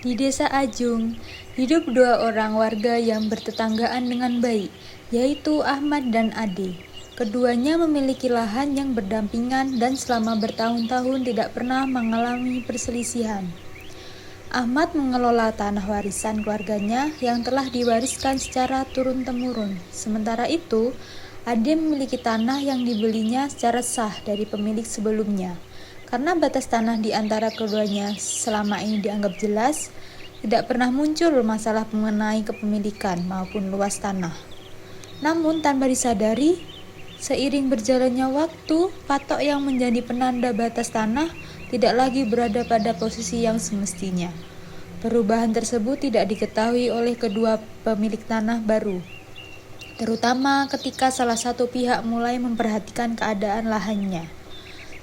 Di Desa Ajung, hidup dua orang warga yang bertetanggaan dengan baik, yaitu Ahmad dan Ade. Keduanya memiliki lahan yang berdampingan dan selama bertahun-tahun tidak pernah mengalami perselisihan. Ahmad mengelola tanah warisan keluarganya yang telah diwariskan secara turun-temurun. Sementara itu, Ade memiliki tanah yang dibelinya secara sah dari pemilik sebelumnya. Karena batas tanah di antara keduanya selama ini dianggap jelas, tidak pernah muncul masalah mengenai kepemilikan maupun luas tanah. Namun tanpa disadari, seiring berjalannya waktu, patok yang menjadi penanda batas tanah tidak lagi berada pada posisi yang semestinya. Perubahan tersebut tidak diketahui oleh kedua pemilik tanah baru, terutama ketika salah satu pihak mulai memperhatikan keadaan lahannya.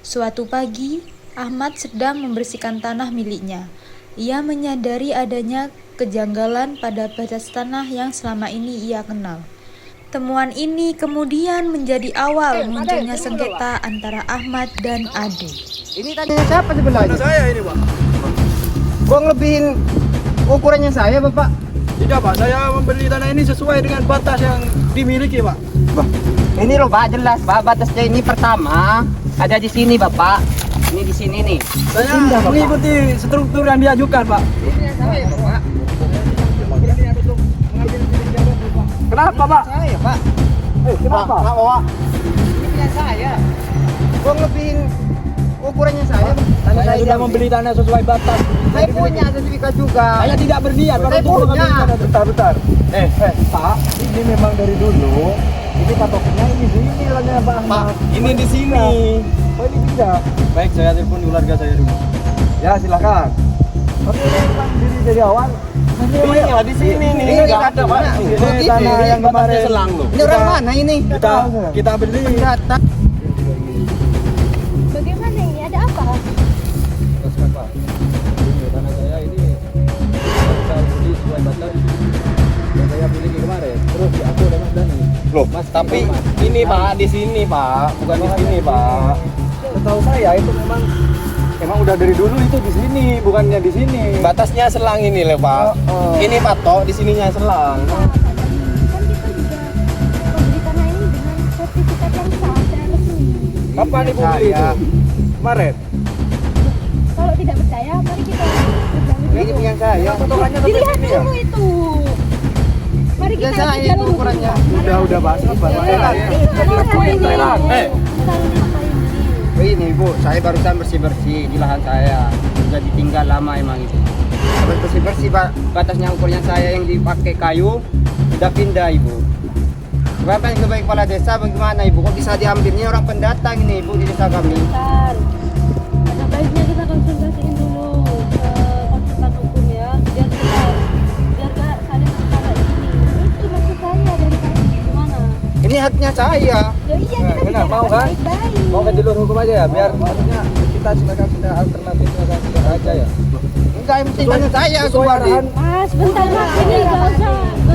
Suatu pagi, Ahmad sedang membersihkan tanah miliknya. Ia menyadari adanya kejanggalan pada batas tanah yang selama ini ia kenal. Temuan ini kemudian menjadi awal munculnya sengketa antara Ahmad dan Ade. Ini tadinya siapa sebelahnya? Saya ini, Pak. Kok ngelebihin ukurannya saya, Bapak? Tidak, Pak. Saya membeli tanah ini sesuai dengan batas yang dimiliki, Pak. Bah, ini loh, Pak, jelas, Pak. Batasnya ini pertama ada di sini, Bapak. Ini di sini nih. Saya mengikuti struktur yang diajukan, Pak. Ini saya, Bapak. Kenapa, Pak? Saya, Pak. Kenapa? Pak. Ini saya. Kok ngelebihin ukurannya saya? Saya sudah membeli tanah sesuai batas. Saya punya sertifikat juga. Saya tidak berniat Saya punya. Bentar. Pak, ini memang dari dulu. Ini patoknya ini di sini lah Pak Ahmad. Pak, ini di sini. Oh, ini tidak. Baik, saya telepon keluarga saya dulu. Ya, silakan. Tapi ini kan diri dari awal. Iya, di sini nih. Ini Enggak ada, Pak. Ini tanah yang kemarin selang loh. Ini orang mana ini? Kita beli. Pendatang. Bagaimana ini? Ada apa? Teruskan, Pak. Ini tanah saya ini saya beli sesuai batas yang saya miliki kemarin. Terus aku dengan Dani. Loh, Mas, tapi ini Pak, di sini, Pak. Bukan di sini, Pak. Setahu saya itu memang udah dari dulu itu di sini, bukannya di sini. Batasnya selang ini loh, Pak. Ini patok, di sininya selang. Kan kita juga membeli tanah ini dengan sertifikat yang sah dan resmi. Kapan Ibu beli itu? Kemarin. Kalau tidak percaya, mari kita berjalan Ini punya saya. Potongannya sampai Dilihat sini ya? dulu itu. Mari kita Biasa berjalan itu dulu. ukurannya. Udah Pak. Sabar, Pak. Ini Bu, saya barusan bersih-bersih di lahan saya. Sudah ditinggal lama emang itu. Habis bersih-bersih, Pak, batasnya ukurnya saya yang dipakai kayu sudah pindah, Ibu. Bapak sebagai kepala desa bagaimana, Ibu? Kok bisa diambilnya orang pendatang ini, Ibu, di desa kami? Bentar. Ada baiknya kita konsultasiin dulu ke konsultan hukum ya, biar gak saling antara ini. Itu maksud saya dari tadi gimana? Ini haknya saya. Ya iya kita Benar, bicarakan mau kan? baik-baik. Mau ke jalur hukum aja ya, biar maksudnya kita silakan kita alternatifnya kan aja ya. Enggak, yang penting tanya saya Sesuai kembali. arahan. Mas, bentar mas, ini gak usah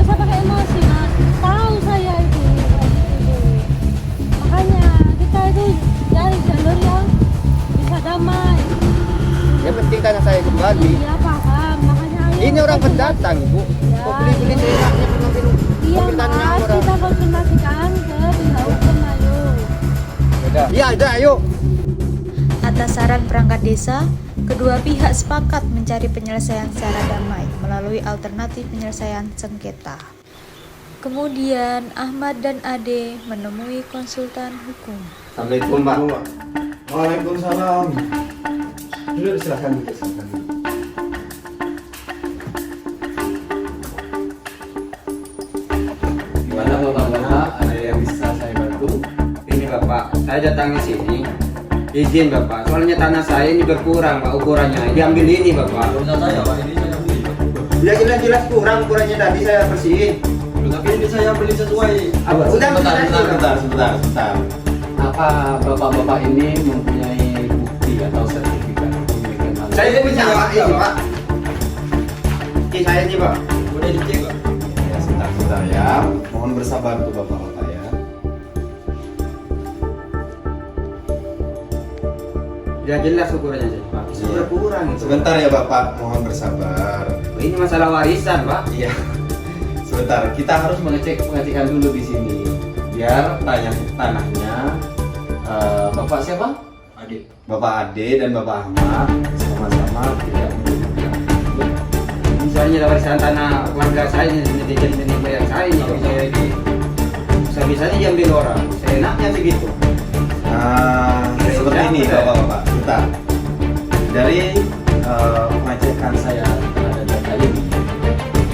pakai emosi mas. Tahu saya itu. Makanya kita itu cari jalur yang bisa damai. Yang penting tanya saya kembali. Iya paham, makanya ayo. Ini orang pendatang, Ibu. Kok beli-beli seenaknya mengambil Iya tanahnya mas, orang. kita konsultasikan ke pihak hukum ayo. Beda. Iya, ada, ayo. Atas saran perangkat desa, kedua pihak sepakat mencari penyelesaian secara damai melalui alternatif penyelesaian sengketa. Kemudian Ahmad dan Ade menemui konsultan hukum. Assalamualaikum, Pak. Waalaikumsalam. Dulu silakan. Gimana Bapak? Ada yang bisa saya bantu? Ini Bapak, saya datangnya sini. Izin Bapak, soalnya tanah saya ini berkurang Pak ukurannya. Diambil ini Bapak. Saya Pak, ini saya beli. Ya jelas-jelas kurang ukurannya tadi saya bersihin. Tapi ini saya beli sesuai. Apa? Udah Sebentar. Apa Bapak-bapak ini mempunyai bukti atau sertifikat kepemilikan tanah? Saya punya Pak ini Pak. Ini saya nih Pak. Udah dicek Pak. Ya, sebentar ya. Mohon bersabar tuh Bapak-bapak ya. Ya jelas ukurannya Pak. Sudah kurang itu. Sebentar ya Bapak, mohon bersabar. Ini masalah warisan, Pak. Iya. Sebentar, kita harus pengecekan dulu di sini. Biar tanahnya Bapak siapa? Adik. Bapak Ade dan Bapak Ahmad sama-sama tidak menunjukkan. Misalnya warisan tanah keluarga saya ini jadi nenek moyang saya ini. Kalau saya ini bisa-bisanya diambil orang. Seenaknya begitu. Nah, seperti ini Bapak-Bapak. Kita dari pengecekan saya terhadap data ini,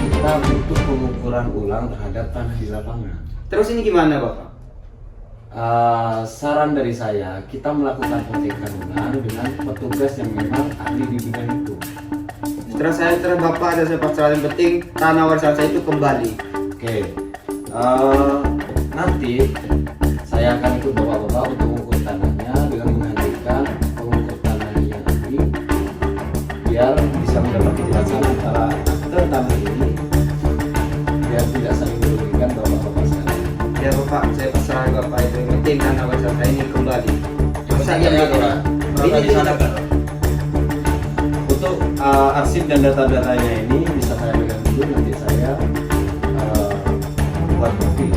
kita butuh pengukuran ulang terhadap tanah di lapangan. Terus ini gimana, Bapak? Saran dari saya, kita melakukan pengecekan ulang dengan petugas yang memang ahli di bidang itu. Setelah Bapak ada persoalan penting, tanah warisan saya itu kembali. Oke, nanti saya akan ikut bapak-bapak untuk mengukur tanahnya dengan menghadirkan pengukur tanah yang ahli, biar bisa mendapat kejelasan antara akte tanah ini, biar tidak saling merugikan bapak-bapak sekalian. Ya Bapak, saya pasrah Bapak itu yang penting tanah warisan saya ini kembali. Bisa diambil orang. Berapa di sana kan? Untuk arsip dan data-datanya ini bisa saya pegang dulu, nanti saya buat kopi.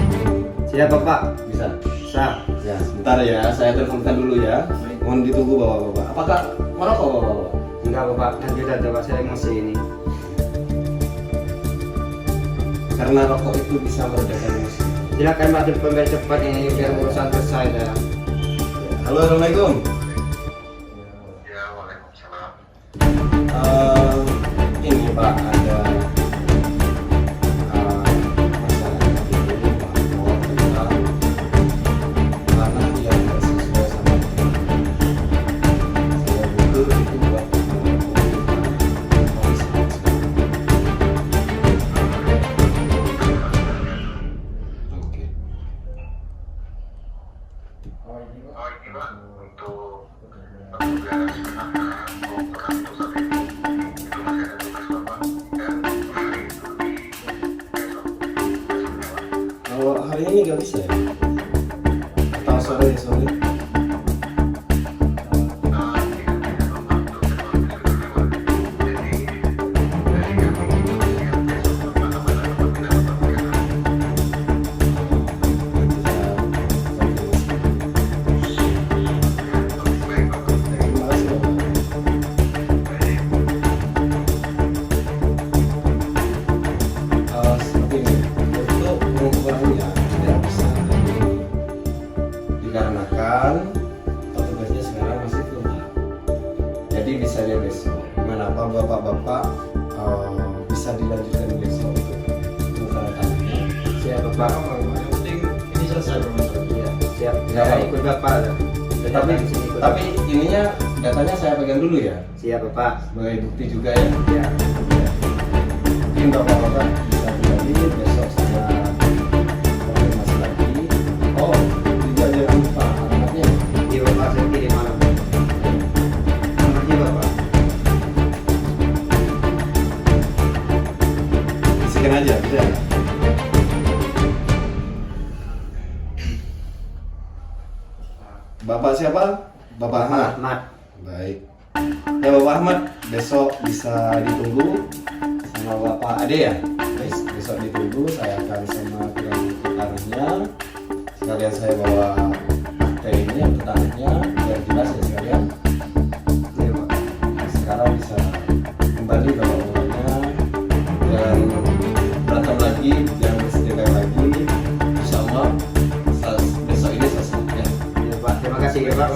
Siap Bapak. Bisa? Bisa. Ya, sebentar ya, saya teleponkan dulu ya. Mohon ditunggu bapak-bapak. Apakah merokok bapak-bapak? Enggak Bapak, nanti udah Bapak saya emosi ini. Karena rokok itu bisa meredakan emosi. Silakan Pak, pembeli cepat ini biar urusan selesai dah. Halo, assalamualaikum. Ya, waalaikumsalam. Ini Pak, ada masalah ini bahwa kita tanah yang tidak sesuai sama saya butuh itu buat Oke. Oh, ini Pak, untuk petugas pengukuran pusat ini, itu masih ada tugas Bapak, dan hari itu di besoknya Pak. Kalau hari ini nggak bisa ya? Atau sore? Tidak bisa Bapak, untuk jadwal besok Pak. Jadi, dari kami yang besok mana-mana Bapak tidak Bapak berkenan. Baik Bapak. Terima kasih Bapak. Seperti ini, untuk pengukurannya tidak bisa hari ini dikarenakan petugasnya sekarang masih keluar. Jadi bisanya besok. Gimana Pak bapak-bapak bisa dilanjutkan besok untuk pengukuran tanahnya? Siap Bapak. Yang penting ini selesai permasalahannya. Iya, siap. Ya, Saya Pak. ikut Bapak. Tapi ininya datanya saya pegang dulu ya, Siap Bapak. sebagai bukti juga ya. Ya. Mungkin bapak-bapak bisa kembali besok saya konfirmasi lagi. Oh, juga jangan lupa alamatnya. Iya Bapak, saya kirim malam. Nomornya Bapak. Bisikan aja, bisa. Bapak siapa? Bapak Ahmad. Ahmad. Baik. Ya Bapak Ahmad, besok bisa ditunggu sama Bapak Ade ya. Besok ditunggu, saya akan sama tukang tanahnya. Sekalian saya bawa akte ini untuk tanahnya biar jelas ya sekalian. Iya Pak. Sekarang bisa kembali bapak-bapaknya dan datang lagi yang bersedia lagi bersama besok ini selesai ya. Iya Pak. Terima kasih ya Pak.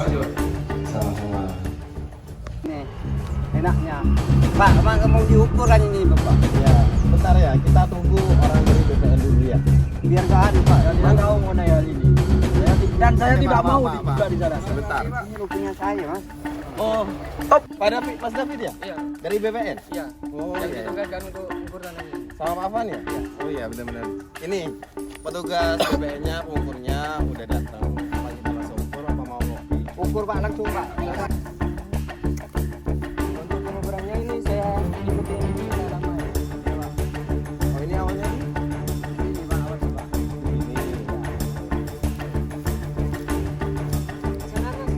Sama-sama. Nih, enaknya. Pak, emang mau diukur kan ini Bapak? Ya, bentar ya, kita tunggu orang dari BPN dulu ya. Biar nggak adu Pak. Dia tahu mengenai hal ini. Dan saya tidak mau juga di sana. Sebentar. Ini rupiah saya Mas. Oh, Pak David, Mas David ya? Iya, Dari BPN? iya. Oh Yang iya. ditugaskan untuk ukur tanah ini. Sama Pak Afan ya? Iya. Oh iya, benar-benar. Ini petugas BPN-nya, pengukurnya udah datang. Apa kita langsung ukur apa mau ngopi? Ukur Pak langsung Pak. Untuk pengukurannya ini saya ikutin cara lama ya. Oh ini awalnya nih? Ini Pak awal Pak. Ini. Sana Mas.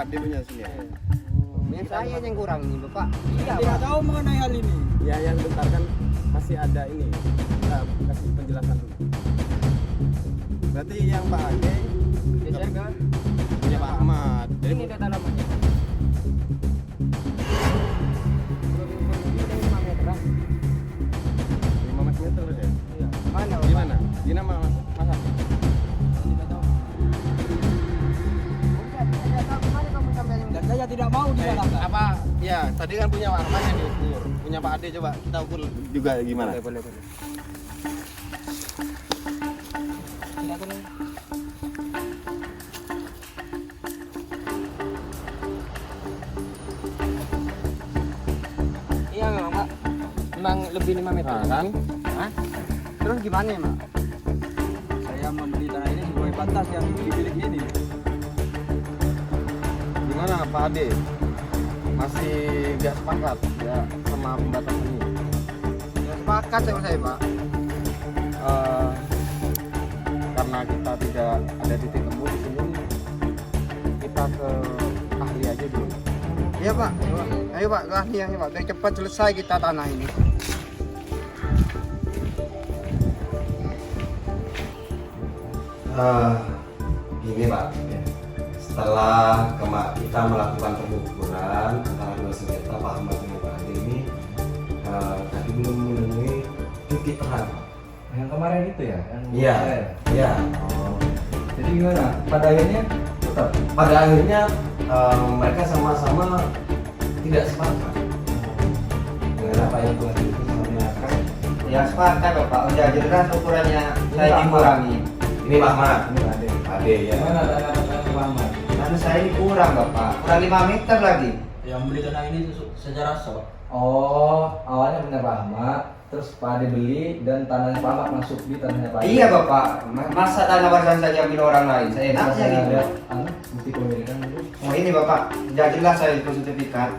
Ade punya sini ya. Yang saya yang kurang nih Bapak. Iya Tidak tahu mengenai hal ini. Ya yang bentar kan masih ada ini. Kita kasih penjelasan dulu. Berarti yang Pak Ade Geser ke punya Pak Ahmad. Jadi ini data namanya. 5 meter ya. Iya. Mana Bapak? Gimana? Gimana Mas? Mas? Dan saya tidak mau disalahkan. Apa? Ya, tadi kan punya Pak Ahmad yang diukur. Punya Pak Ade coba kita ukur juga gimana? Boleh. Iya memang Pak. Memang lebih 5 meter. Nah, kan? Hah? Terus gimana Mak? Saya membeli tanah ini sesuai batas yang dimiliki ini. Gimana Pak Ade? Masih gak sepakat ya sama pembatasan ini? Ya sepakat sama saya Pak. Karena kita tidak ada titik temu di sini, kita ke ahli aja dulu. Iya Pak. Ayo Pak, ke ahliannya Pak. Biar cepat selesai kita tanah ini. Gini Pak, ya. Setelah kita melakukan pengukuran antara dua sengketa Pak Ahmad dengan Pak Ade ini, tadi belum menemui titik terang. Yang kemarin itu ya? Iya, iya. Oh. Jadi gimana? Pada akhirnya tetap. Pada akhirnya mereka sama-sama tidak sepakat dengan apa yang telah dilakukan. Ya sepakat Bapak. Udah jelas ukurannya saya Pak Ahmad. dikurangi. Ini Pak Ahmad, Ini Ade. Ade ya. Gimana tanah Muhammad? Tanah saya ini kurang Bapak. Kurang 5 meter lagi. Yang beli tanah ini secara sah. Oh, awalnya punya Pak Ahmad, terus Pak Ade beli dan tanahnya Pak Ahmad masuk di tanahnya Pak Ade. Iya Bapak. Masa tanah warisan saya ambil orang lain? Saya Saya enaknya gitu. lihat bukti kepemilikan itu. Oh ini Bapak. Udah jelas saya itu sertifikat.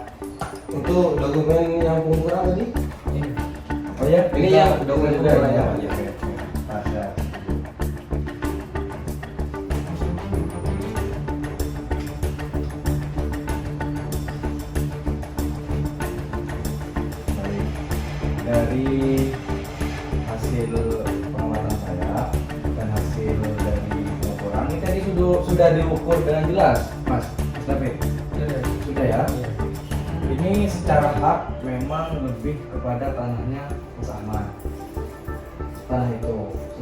Untuk dokumen yang pengukuran tadi? Oh ya, Ini kita yang juga dokumen juga pengukuran ya. ya. Oke, oke. Tasya. Baik. Dari hasil pengamatan saya dan hasil dari pengukuran ini tadi sudah diukur dengan jelas, Mas David. Sudah ya. Ini secara hak memang lebih kepada tanahnya Mas Ahmad. Tanah itu.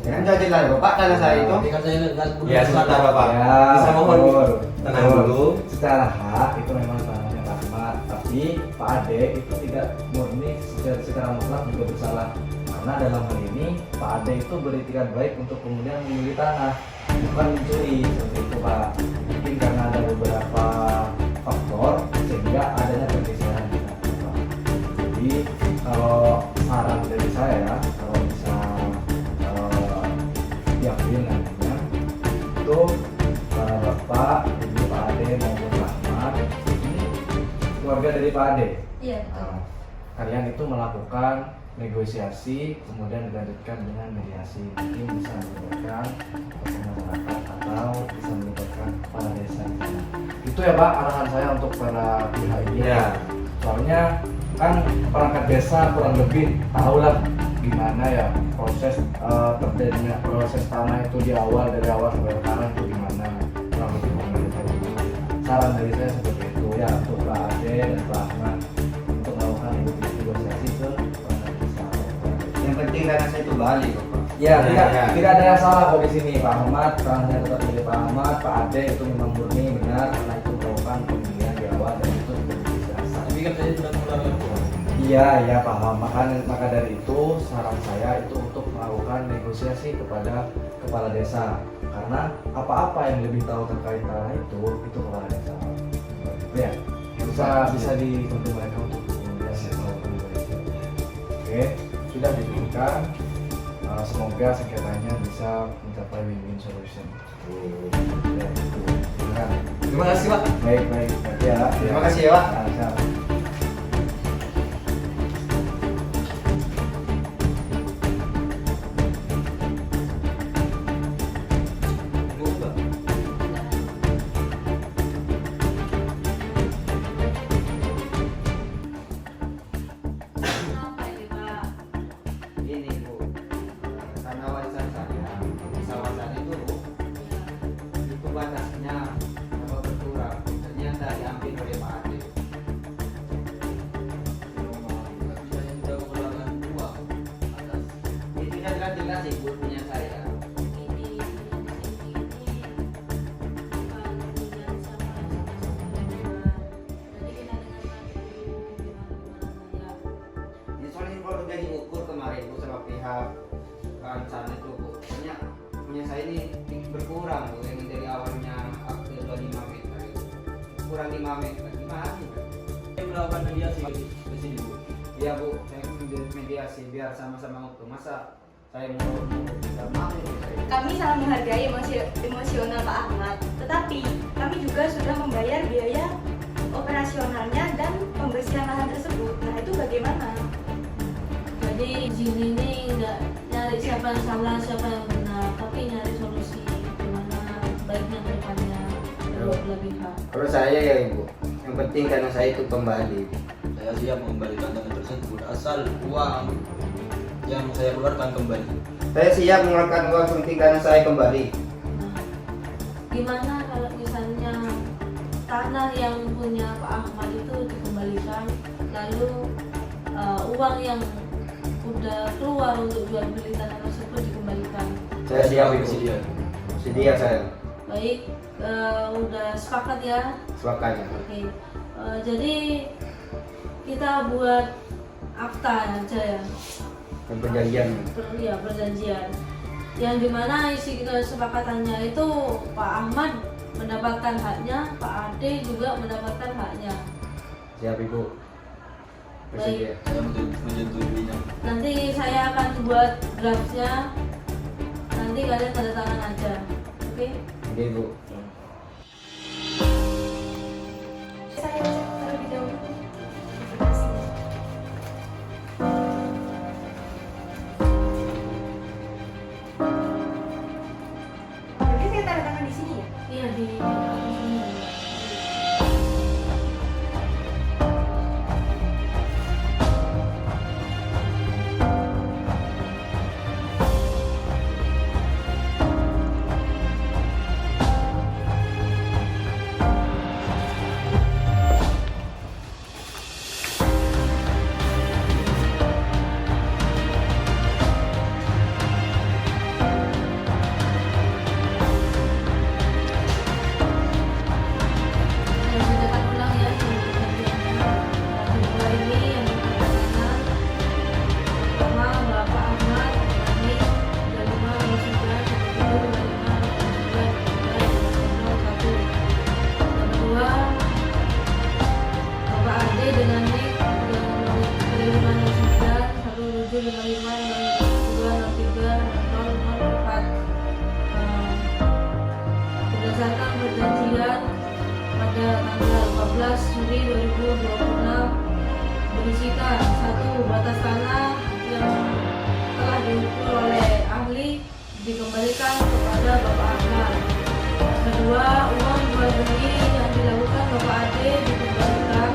Kan udah jelas Bapak tanah saya itu. Tapi kan saya nggak sebut. Ya, sebentar Bapak. Ya, Bisa mohon betul. tenang Betul. dulu. Secara hak itu memang tanahnya Pak Ahmad, tapi Pak Ade itu tidak murni secara mutlak juga bersalah. Karena dalam hal ini Pak Ade itu beritikat baik untuk kemudian memilih tanah, bukan mencuri seperti itu Pak. Mungkin karena ada beberapa faktor sehingga adanya pergeseran di sana, Pak. Jadi kalau saran dari saya, kalau bisa diambil nantinya itu para bapak, ibu Pak Ade maupun Pak Ahmad ini keluarga dari Pak Ade. Iya. Nah, kalian itu melakukan negosiasi kemudian dilanjutkan dengan mediasi, mungkin bisa melibatkan tokoh masyarakat atau bisa melibatkan kepala desa di sana. Itu ya Pak arahan saya untuk para pihak ini. Ya. Soalnya kan perangkat desa kurang lebih tahu lah gimana ya proses terjadinya proses tanah itu dari awal sampai sekarang itu gimana, kurang lebih mengenai itu. Saran dari saya seperti itu ya untuk Pak Ade dan Pak Ahmad untuk melakukan negosiasi ke perangkat desa. Yang penting tanah saya itu balik Bapak. Ya, Ya. tidak ada yang salah kok di sini. Pak Ahmad, tanahnya tetap milik Pak Ahmad, Pak Ade itu memang murni benar karena itu melakukan pemilihan di awal dan itu sudah biasa. Tapi kan saya sudah mengeluarkan uang. Iya paham. Maka dari itu saran saya itu untuk melakukan negosiasi kepada kepala desa karena apa-apa yang lebih tahu terkait tanah itu kepala desa. Ya, bisa dituntut mereka untuk kemudian melakukan negosiasi. Oke, sudah diberikan. Semoga sengketanya bisa mencapai win-win solution. Ya, itu. Terima kasih Pak. Baik. Berarti ya. Terima kasih ya Pak. Nah, siap. jelas ibu punya saya. Ini soalnya kalau udah diukur kemarin bu sama pihak sana itu bu, punya saya ini berkurang bu, yang dari awalnya akte 25 meter kurang 5 meter. Gimana sih? Saya melakukan mediasi di sini Bu. Iya bu, saya mediasi biar sama-sama utuh. Masa saya mau tidak mau saya. Kami sangat menghargai emosional Pak Ahmad, tetapi kami juga sudah membayar biaya operasionalnya dan pembersihan lahan tersebut. Nah itu bagaimana? Jadi izin ini nggak nyari siapa yang salah, siapa yang benar, tapi nyari solusi gimana baiknya ke depannya kedua belah pihak. Kalau saya ya ibu, yang penting karena saya itu kembali. Saya siap mengembalikan tanah tersebut asal uang yang saya keluarkan kembali. Saya siap mengeluarkan uang penting karena saya kembali. Nah, gimana kalau misalnya tanah yang punya Pak Ahmad itu dikembalikan, lalu uang yang udah keluar untuk jual beli tanah tersebut dikembalikan? Saya siap ibu. Sedia saya. Baik, udah sepakat ya? Sepakat. Oke, jadi kita buat akta aja ya. Perjanjian. Ya, perjanjian. Yang dimana isi kesepakatannya itu Pak Ahmad mendapatkan haknya, Pak Ade juga mendapatkan haknya. Siap ibu. Baik. Saya menyetujuinya. Nanti saya akan buat draftnya. Nanti kalian tanda tangan aja. Oke? Oke ibu. Saya cek terlebih dahulu. Terima kasih. Berarti saya tanda tangan di sini ya? Iya di berdasarkan perjanjian pada tanggal 14 Juli 2026 berisikan 1. Batas tanah yang telah diukur oleh ahli dikembalikan kepada Bapak Ahmad. 2. Uang jual beli yang dilakukan Bapak Ade dikembalikan.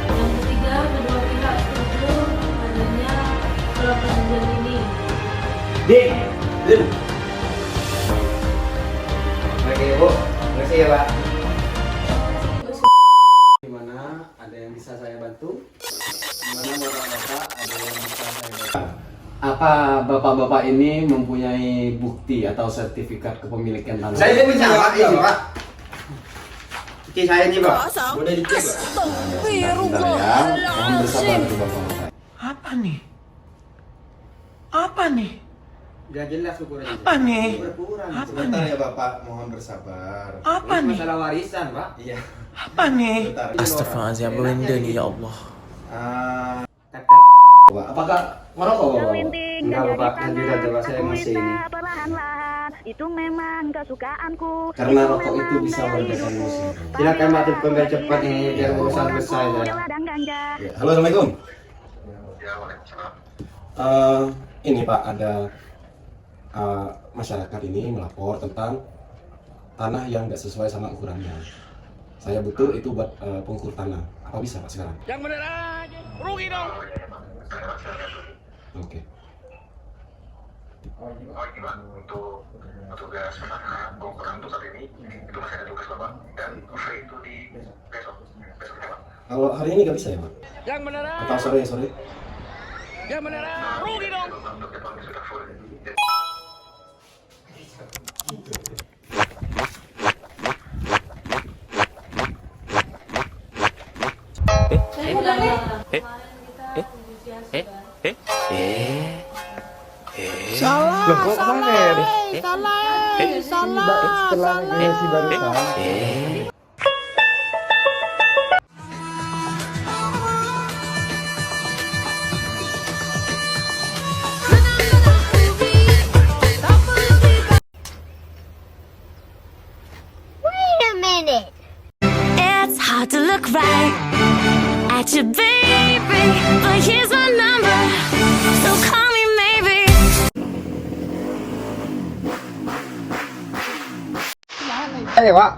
Yang ketiga, kedua pihak setuju adanya surat perjanjian ini. Din. Oke ibu, terima kasih ya pak. Gimana? Ada yang bisa saya bantu? Gimana bapak-bapak? Ada yang bisa saya bantu? Apa bapak-bapak ini mempunyai bukti atau sertifikat kepemilikan tanah? Saya punya pak, ini pak. Cuci saya ini pak. Boleh dicek Pak? Sebentar ya. Mohon bersabar tuh bapak-bapak. Apa nih? Udah jelas ukurannya. Apa nih? Berkurang. Sebentar ya bapak, mohon bersabar. Apa Ini nih? masalah warisan pak. Iya. Apa nih? Sebentar. Astagfirullahaladzim, apa benda nih ya Allah? Bapak, apakah merokok bapak? Enggak bapak, nanti udah coba saya masih ini. Itu memang kesukaanku. Karena rokok itu bisa meredakan emosi. Silakan pak biar cepat ini biar urusan selesai ya. Ya, halo, assalamualaikum. Ya, waalaikumsalam. Ini pak, ada masyarakat ini melapor tentang tanah yang tidak sesuai sama ukurannya. Saya butuh itu buat pengukur tanah. Apa bisa pak sekarang? Yang bener aja, rugi dong. Oke. Oh ini pak, untuk tugas pengukuran untuk saat ini itu masih ada tugas bapak dan itu di besoknya pak. Kalau hari ini nggak bisa ya pak? Yang bener aja. Atau sore? Ya bener, rugi dong. Untuk depan sudah full. Salah, loh, kok kemana ya? Setelah negosiasi barusan. It's hard to look right at your baby, but here's my number, so call me maybe. Ayo, Pak.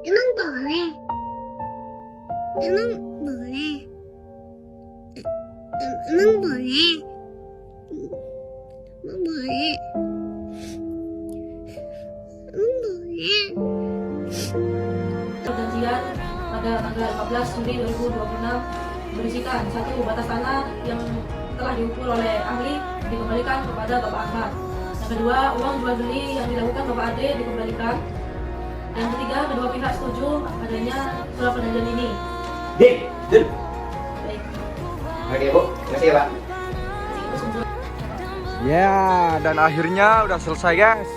Emang boleh? Emang boleh? Emang boleh? Emang boleh? Emang boleh? Perjanjian pada tanggal 14 Juli 2026 berisikan satu, batas tanah yang telah diukur oleh ahli dikembalikan kepada Bapak Ahmad. Yang kedua, uang jual beli yang dilakukan Bapak Ade dikembalikan. Yang ketiga, kedua pihak setuju adanya surat perjanjian ini. Baik. Oke, Bu. Terima kasih ya, Pak. Ya, dan akhirnya udah selesai guys.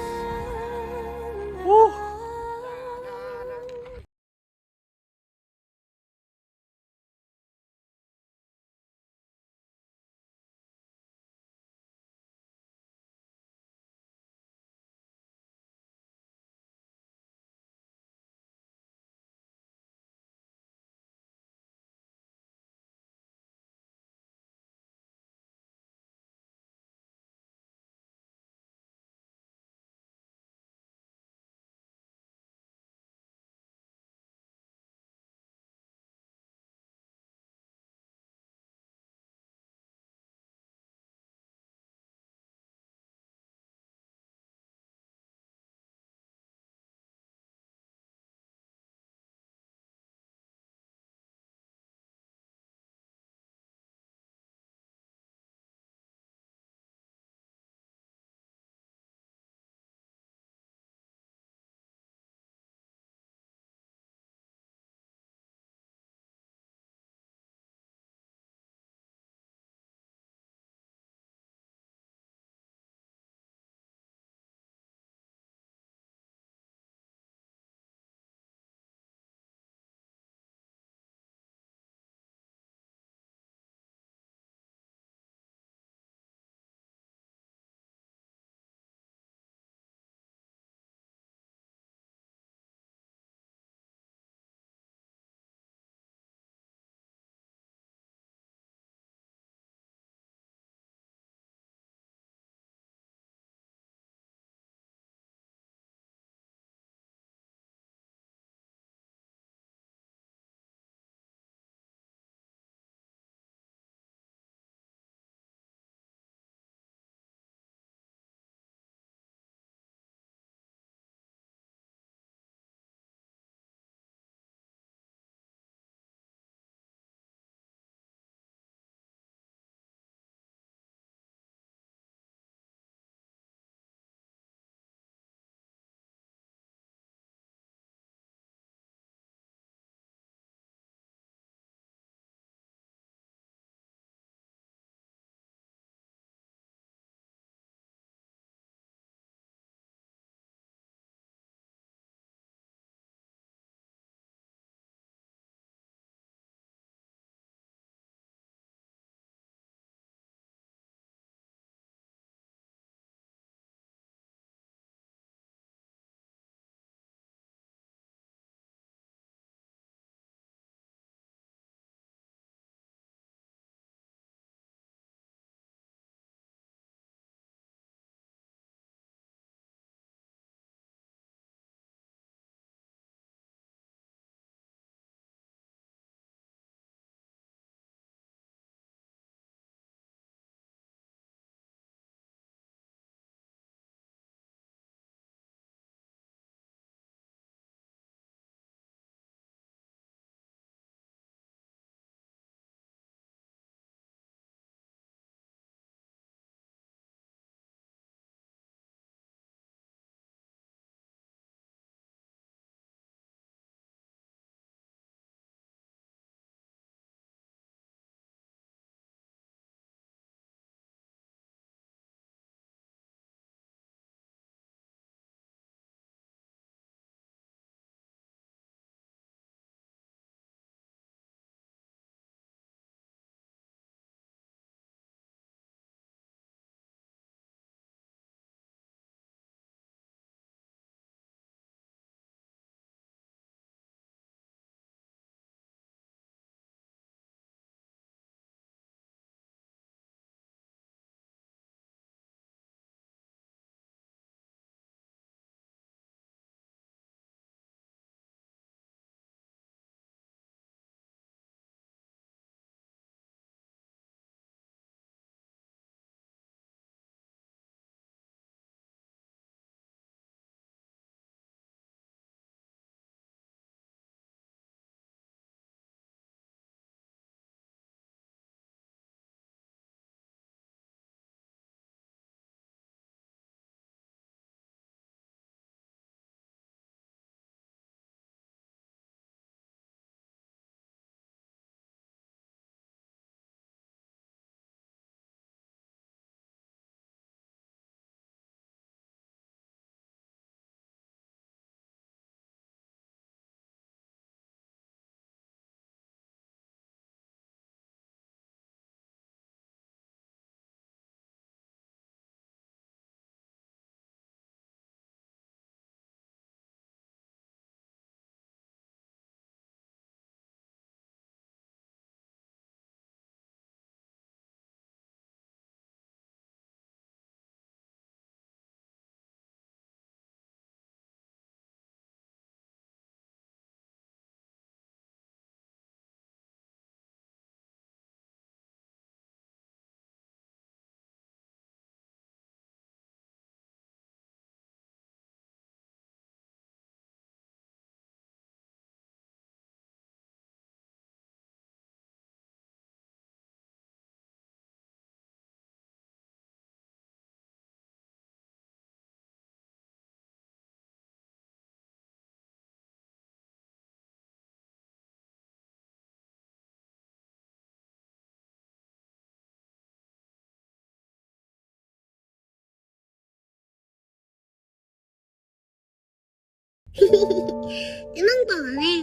Emang boleh?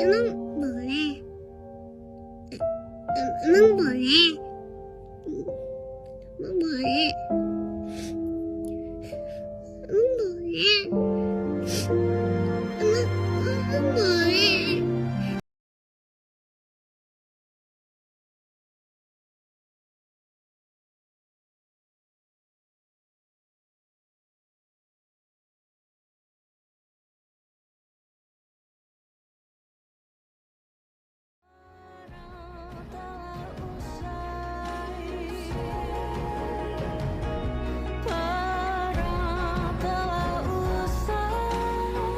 Emang boleh? Emang boleh? Emang boleh? Emang boleh?